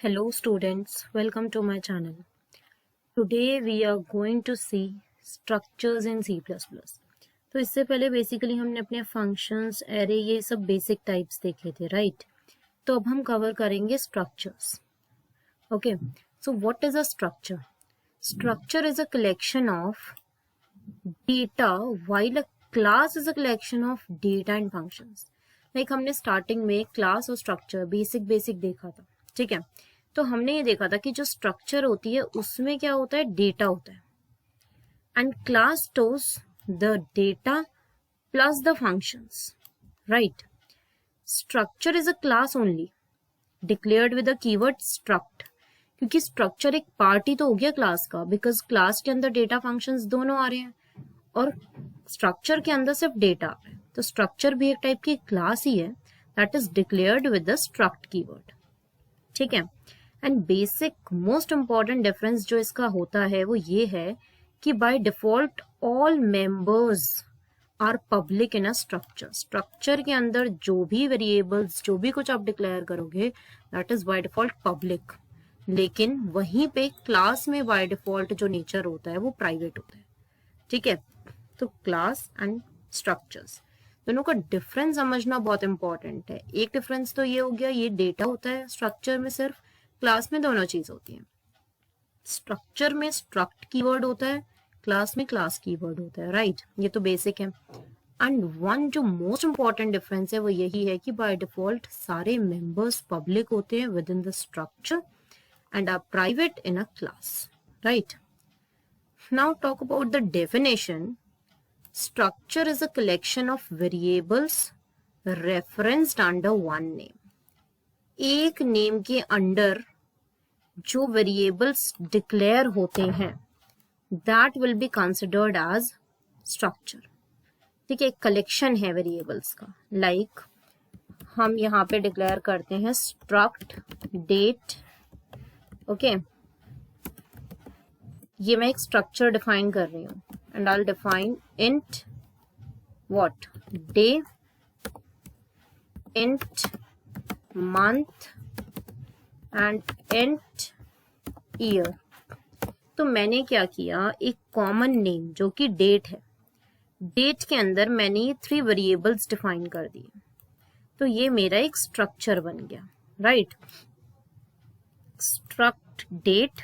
Hello students, welcome to my channel. Today we are going to see structures in C++. तो इससे पहले basically हमने अपने functions, array ये सब बेसिक टाइप्स देखे थे, राइट? तो अब हम कवर करेंगे structures. Okay, so what is a structure? Structure is a collection of data while a class is a collection of data and functions. Like हमने स्टार्टिंग में क्लास और स्ट्रक्चर बेसिक देखा था, ठीक है? तो हमने ये देखा था कि जो स्ट्रक्चर होती है उसमें क्या होता है, डेटा होता है, and class stores the data plus the functions, right? Structure is a class only declared with the keyword struct, क्योंकि स्ट्रक्चर एक पार्ट ही तो हो गया क्लास का, बिकॉज क्लास के अंदर डेटा फंक्शंस दोनों आ रहे हैं और स्ट्रक्चर के अंदर सिर्फ डेटा आ रहा है. तो स्ट्रक्चर भी एक टाइप की क्लास ही है that is declared with the struct keyword, ठीक है? And basic most important difference जो इसका होता है वो ये है कि by default all members are public in a structure. Structure के अंदर जो भी वेरिएबल्स, जो भी कुछ आप डिक्लेयर करोगे that is by default public, लेकिन वहीं पे क्लास में बाय डिफॉल्ट जो नेचर होता है वो प्राइवेट होता है, ठीक है? तो क्लास एंड स्ट्रक्चर्स दोनों का डिफरेंस समझना बहुत इंपॉर्टेंट है. एक डिफरेंस तो ये हो गया, ये डेटा होता है स्ट्रक्चर में सिर्फ, क्लास में दोनों चीज होती है. स्ट्रक्चर में स्ट्रक्ट कीवर्ड होता है, क्लास में क्लास कीवर्ड होता है, राइट? ये तो बेसिक है. एंड वन जो मोस्ट इंपॉर्टेंट डिफरेंस है वो यही है कि बाय डिफॉल्ट सारे मेंबर्स पब्लिक होते हैं with in the structure and are private in a class, right? Now talk about the definition. Structure is a collection of variables referenced under one name. एक name के under जो variables declare होते हैं that will be considered as structure. ठीक है, एक collection है variables का. लाइक हम यहाँ पे डिक्लेयर करते हैं struct date. ओके, ये मैं एक स्ट्रक्चर डिफाइन कर रही हूँ and I will define int what, day, int month and int year. तो मैंने क्या किया, एक कॉमन नेम जो कि डेट है, डेट के अंदर मैंने ये 3 वेरिएबल्स डिफाइन कर दिए. तो ये मेरा एक स्ट्रक्चर बन गया, राइट? स्ट्रक्ट डेट,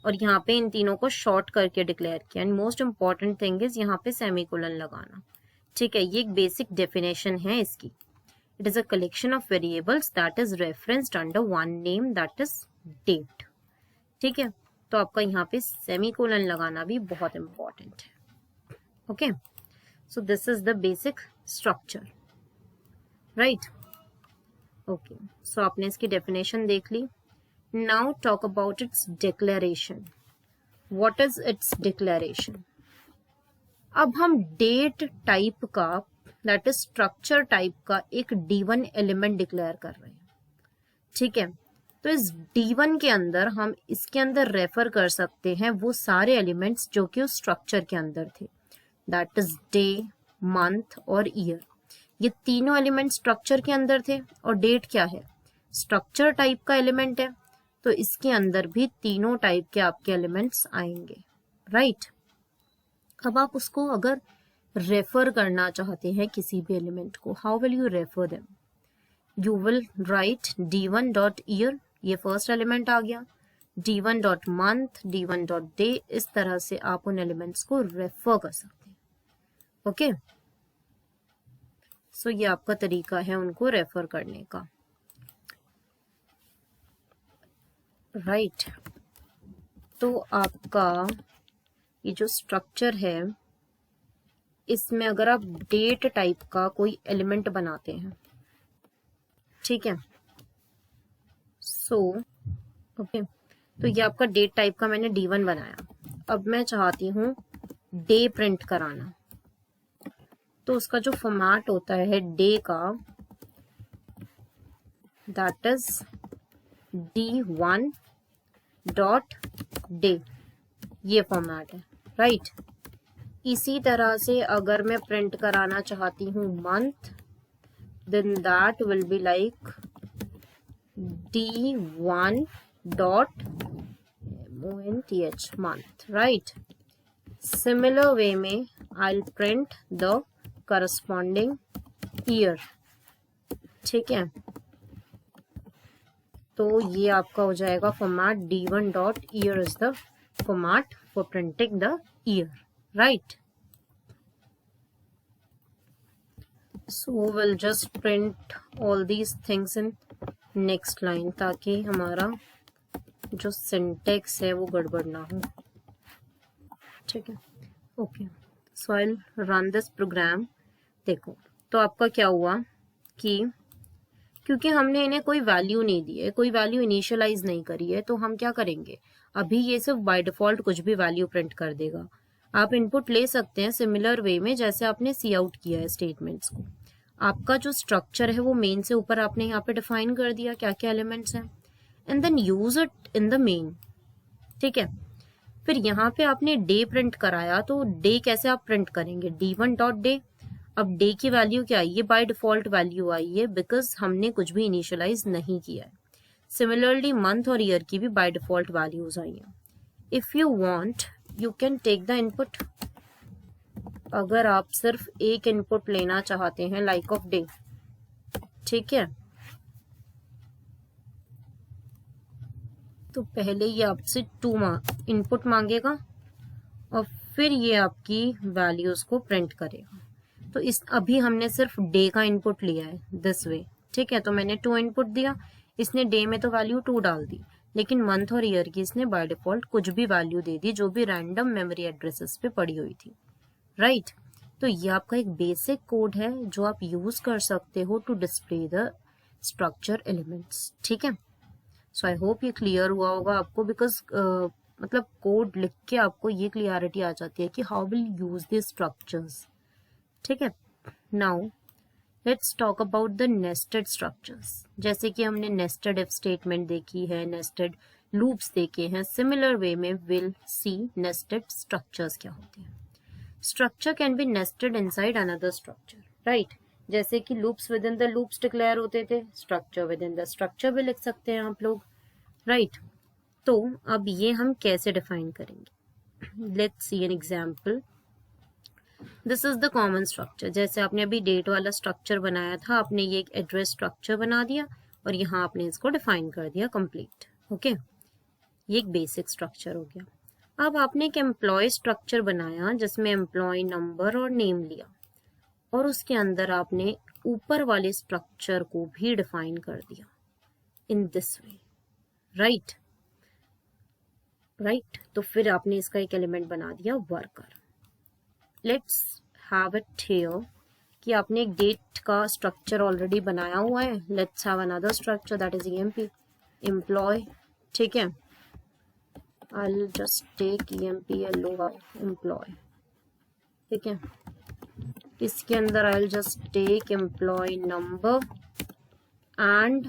और यहाँ पे इन तीनों को शॉर्ट करके डिक्लेयर किया. And most important thing is यहाँ पे सेमीकोलन लगाना, ठीक है? ये एक बेसिक डेफिनेशन है इसकी. It is a collection of variables that is referenced under one name that is date, ठीक है? तो आपका यहाँ पे सेमीकोलन लगाना भी बहुत इंपॉर्टेंट है. Okay, so this is the basic structure, right? Okay, so आपने इसकी डेफिनेशन देख ली. Now talk about its declaration. What is its declaration? अब हम डेट टाइप का, दैट इज स्ट्रक्चर टाइप का एक D1 एलिमेंट डिक्लेयर कर रहे हैं, ठीक है? तो इस D1 के अंदर हम इसके अंदर रेफर कर सकते हैं वो सारे एलिमेंट्स जो कि उस स्ट्रक्चर के अंदर थे, दैट इज डे, मंथ और ईयर. ये तीनों एलिमेंट स्ट्रक्चर के अंदर थे और डेट क्या है, स्ट्रक्चर टाइप का एलिमेंट है, तो इसके अंदर भी तीनों टाइप के आपके एलिमेंट्स आएंगे, राइट? अब आप उसको अगर रेफर करना चाहते हैं किसी भी एलिमेंट को, how will you refer them? You will write D1 dot year, ये फर्स्ट एलिमेंट आ गया, D1 dot month, D1 dot day. इस तरह से आप उन एलिमेंट्स को रेफर कर सकते हैं. ओके, सो ये आपका तरीका है उनको रेफर करने का, राइट? तो आपका ये जो स्ट्रक्चर है इसमें अगर आप डेट टाइप का कोई एलिमेंट बनाते हैं, ठीक है? सो ओके, तो ये आपका डेट टाइप का मैंने D1 बनाया. अब मैं चाहती हूँ डे प्रिंट कराना, तो उसका जो फॉर्मेट होता है डे का that is D1 dot day, ये फॉर्मेट है, राइट? इसी तरह से अगर मैं प्रिंट कराना चाहती हूँ month, then that will be like D1 dot month, month, right? Similar way में I'll print the corresponding year, ठीक है। तो ये आपका हो जाएगा format D1 dot year is the format for printing the year, right? So we'll just print all these things in next line ताकि हमारा जो सिंटेक्स है वो गड़बड़ ना हो, ठीक है। Okay, so I run this program. देखो तो आपका क्या हुआ कि क्योंकि हमने इन्हें कोई वैल्यू नहीं दी है, कोई वैल्यू इनिशियलाइज नहीं करी है, तो हम क्या करेंगे, अभी ये सिर्फ बाय डिफॉल्ट कुछ भी वैल्यू प्रिंट कर देगा। आप इनपुट ले सकते हैं सिमिलर वे में जैसे आपने सी आउट किया है स्टेटमेंट्स को। आपका जो स्ट्रक्चर है वो मेन से ऊपर आपने यहाँ पे डिफाइन कर दिया क्या क्या एलिमेंट्स हैं, and then use it in the main, ठीक है। फिर यहाँ पे आपने डे प्रिंट कराया, तो डे कैसे आप प्रिंट करेंगे, D1 डॉट डे। अब डे की वैल्यू क्या आई, ये बाय डिफॉल्ट वैल्यू आई है बिकॉज हमने कुछ भी इनिशियलाइज नहीं किया है। सिमिलरली मंथ और ईयर की भी बाय डिफॉल्ट वैल्यूज आई हैं। If you want you can take the input. अगर आप सिर्फ एक इनपुट लेना चाहते हैं लाइक ऑफ डे, ठीक है, तो पहले ये आपसे 2 इनपुट मांगेगा और फिर ये आपकी वैल्यूज को प्रिंट करेगा। तो इस अभी हमने सिर्फ डे का इनपुट लिया है दिस वे, ठीक है। तो मैंने 2 इनपुट दिया, इसने डे में तो वैल्यू 2 डाल दी, लेकिन मंथ और ईयर की इसने बाय डिफॉल्ट कुछ भी वैल्यू दे दी जो भी रैंडम मेमोरी एड्रेसेस पे पड़ी हुई थी, राइट। तो ये आपका एक बेसिक कोड है जो आप यूज कर सकते हो to display the structure elements, ठीक है। सो आई होप ये क्लियर हुआ होगा आपको, बिकॉज मतलब कोड लिख के आपको ये क्लियरिटी आ जाती है कि how will use this structures, ठीक है। Now let's talk about the nested structures. जैसे कि हमने नेस्टेड इफ स्टेटमेंट देखी है, नेस्टेड लूप्स देखे हैं, सिमिलर वे में विल सी नेस्टेड स्ट्रक्चर्स क्या होते हैं। Structure can be nested inside another structure, right. जैसे कि loops with in the loops declare होते थे, structure with in the structure भी लिख सकते हैं आप लोग, राइट। तो अब ये हम कैसे डिफाइन करेंगे, let's see an example. This is the common structure. जैसे आपने अभी डेट वाला स्ट्रक्चर बनाया था, आपने ये एक एड्रेस स्ट्रक्चर बना दिया और यहाँ आपने इसको डिफाइन कर दिया कंप्लीट, ओके। ये एक बेसिक स्ट्रक्चर हो गया। अब आपने एक एम्प्लॉय स्ट्रक्चर बनाया जिसमें एम्प्लॉय नंबर और नेम लिया, और उसके अंदर आपने ऊपर वाले स्ट्रक्चर को भी डिफाइन कर दिया इन दिस वे, राइट। तो फिर आपने इसका एक एलिमेंट बना दिया worker. Let's have it here कि आपने एक डेट का स्ट्रक्चर ऑलरेडी बनाया हुआ है। Let's have another structure that is EMP employee, ठीक है। I'll just take EMP employee, ठीक है। इसके अंदर I'll just take employee number and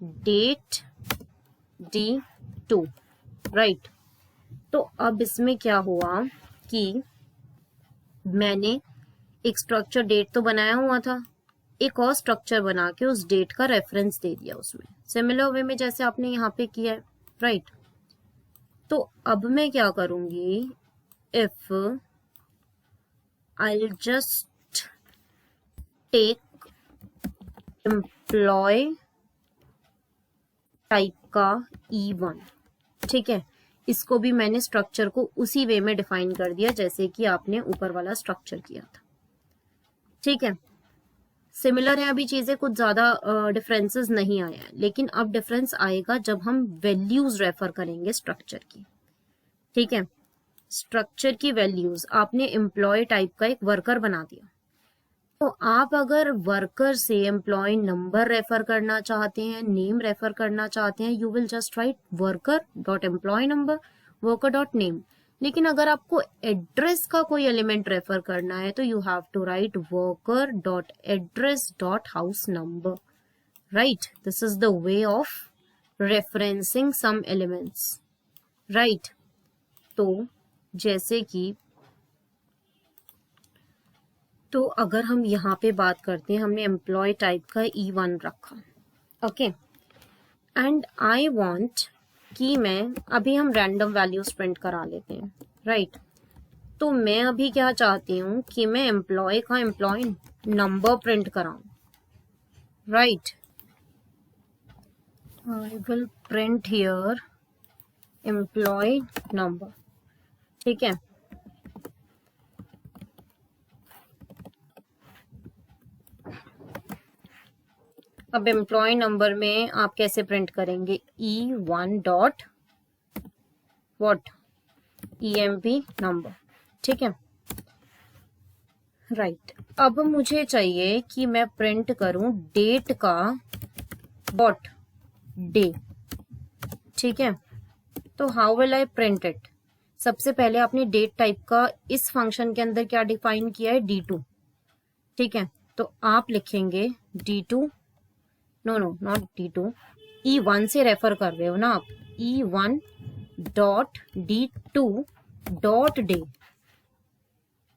date D2, right. तो अब इसमें क्या हुआ कि मैंने एक स्ट्रक्चर डेट तो बनाया हुआ था, एक और स्ट्रक्चर बना के उस डेट का रेफरेंस दे दिया उसमें, सिमिलर वे में जैसे आपने यहाँ पे किया है, राइट। तो अब मैं क्या करूंगी, if I just take employee type का E1, ठीक है। इसको भी मैंने स्ट्रक्चर को उसी वे में डिफाइन कर दिया जैसे कि आपने ऊपर वाला स्ट्रक्चर किया था, ठीक है। सिमिलर है, अभी चीजें कुछ ज्यादा डिफरेंसेस नहीं आया है, लेकिन अब डिफरेंस आएगा जब हम वैल्यूज रेफर करेंगे स्ट्रक्चर की, ठीक है। स्ट्रक्चर की वैल्यूज आपने एम्प्लॉय टाइप का एक वर्कर बना दिया, तो आप अगर वर्कर से एम्प्लॉय नंबर रेफर करना चाहते हैं, नेम रेफर करना चाहते हैं, you will just write worker dot employee number, worker dot name. लेकिन अगर आपको एड्रेस का कोई एलिमेंट रेफर करना है तो you have to write worker dot address dot house number, right. This is the way of referencing some elements, right. तो जैसे कि तो अगर हम यहाँ पे बात करते हैं, हमने एम्प्लॉय टाइप का E1 रखा, ओके। एंड आई वांट कि मैं अभी हम रैंडम वैल्यूज प्रिंट करा लेते हैं, राइट। तो मैं अभी क्या चाहती हूँ कि मैं एम्प्लॉय का एम्प्लॉय नंबर प्रिंट कराऊं, right. I will print here employee number, ठीक है। अब एम्प्लॉय नंबर में आप कैसे प्रिंट करेंगे, E1 dot what, EMP number, ठीक है, राइट। अब मुझे चाहिए कि मैं प्रिंट करूं डेट का वॉट, डे, ठीक है। तो how will I print it, सबसे पहले आपने डेट टाइप का इस फंक्शन के अंदर क्या डिफाइन किया है, D2, ठीक है। तो आप लिखेंगे D2, no no not D2, E1 से रेफर कर रहे हो ना आप, E1 dot D2 dot day,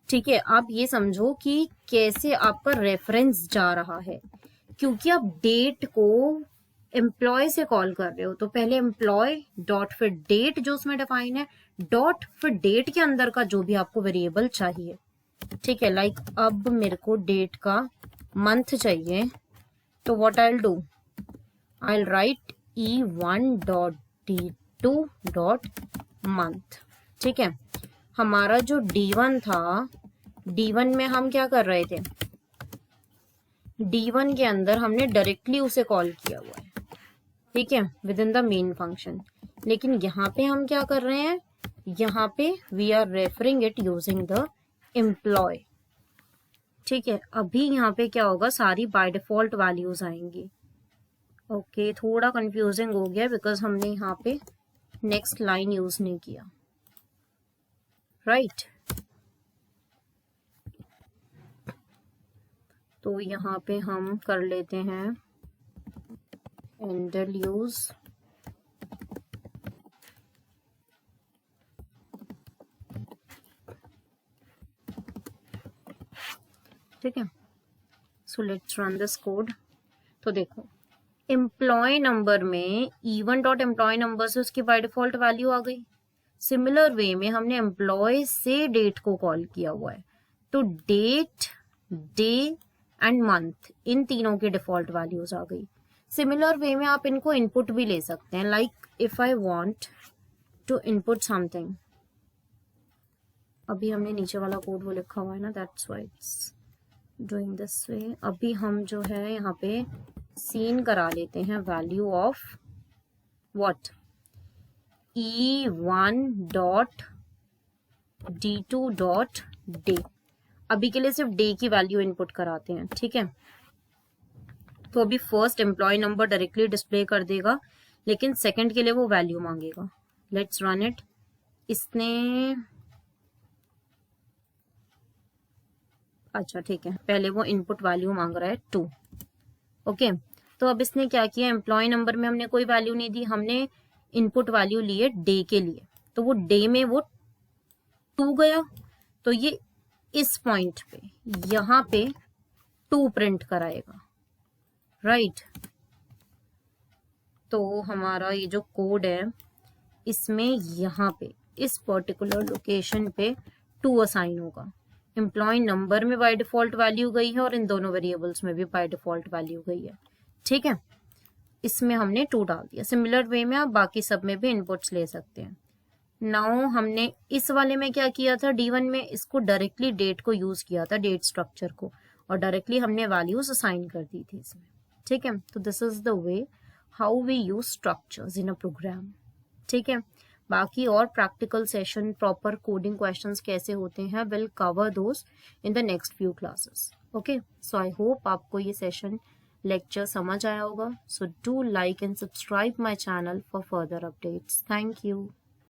ठीक है। आप ये समझो कि कैसे आपका रेफरेंस जा रहा है, क्योंकि आप डेट को एम्प्लॉय से कॉल कर रहे हो, तो पहले एम्प्लॉय डॉट फिर डेट जो उसमें डिफाइन है, डॉट फिर डेट के अंदर का जो भी आपको वेरिएबल चाहिए, ठीक है। लाइक अब मेरे को डेट का मंथ चाहिए, तो what I will do, I will write E1 dot D2 dot month, ठीक है। हमारा जो D1 था, D1 में हम क्या कर रहे थे, D1 के अंदर हमने डायरेक्टली उसे कॉल किया हुआ है, ठीक है, with in the main function. लेकिन यहाँ पे हम क्या कर रहे हैं, यहाँ पे we are referring it using the employee, ठीक है। अभी यहाँ पे क्या होगा, सारी बाय डिफॉल्ट वैल्यूज आएंगी। ओके, थोड़ा कंफ्यूजिंग हो गया बिकॉज हमने यहाँ पे नेक्स्ट लाइन यूज नहीं किया, राइट। तो यहाँ पे हम कर लेते हैं हैंडल यूज, ठीक है। So let's run this code. तो देखो एम्प्लॉय नंबर में E1 डॉट एम्प्लॉय नंबर से उसकी बाय डिफॉल्ट वैल्यू आ गई। सिमिलर वे में हमने एम्प्लॉय से डेट को कॉल किया हुआ है, तो डेट, डे एंड मंथ, इन तीनों की डिफॉल्ट वैल्यूज आ गई। सिमिलर वे में आप इनको इनपुट भी ले सकते हैं, like if I want to input something, अभी हमने नीचे वाला कोड वो लिखा हुआ है ना, that's why it's doing this way. अभी हम जो है यहाँ पे सीन करा लेते हैं value of what, E1 dot D2 dot day. अभी के लिए सिर्फ डे की वैल्यू इनपुट कराते हैं, ठीक है। तो अभी first employee number directly display कर देगा, लेकिन सेकंड के लिए वो वैल्यू मांगेगा। Let's run it. इसने, अच्छा ठीक है, पहले वो इनपुट वैल्यू मांग रहा है 2, ओके। तो अब इसने क्या किया, एम्प्लॉय नंबर में हमने कोई वैल्यू नहीं दी, हमने इनपुट वैल्यू लिए डे के लिए, तो वो डे में वो 2 गया, तो ये इस पॉइंट पे यहाँ पे 2 प्रिंट कराएगा, राइट। तो हमारा ये जो कोड है इसमें यहाँ पे इस पर्टिकुलर लोकेशन पे 2 असाइन होगा। एम्प्लॉय नंबर में बाय डिफॉल्ट वैल्यू गई है और इन दोनों वेरिएबल्स में भी बाय डिफॉल्ट वैल्यू गई है, ठीक है। इसमें हमने 2 डाल दिया। सिमिलर वे में आप बाकी सब में भी इनपुट्स ले सकते हैं। नाउ हमने इस वाले में क्या किया था, D1 में इसको डायरेक्टली डेट को यूज किया था, डेट स्ट्रक्चर को, और डायरेक्टली हमने वैल्यूज असाइन कर दी थी इसमें, ठीक है। तो this is the way how we use structures in a program, ठीक है। बाकी और practical session, proper coding questions कैसे होते हैं, will cover those in the next few classes, okay. So I hope आपको ये सेशन लेक्चर समझ आया होगा। So do like and subscribe my channel for further updates. Thank you.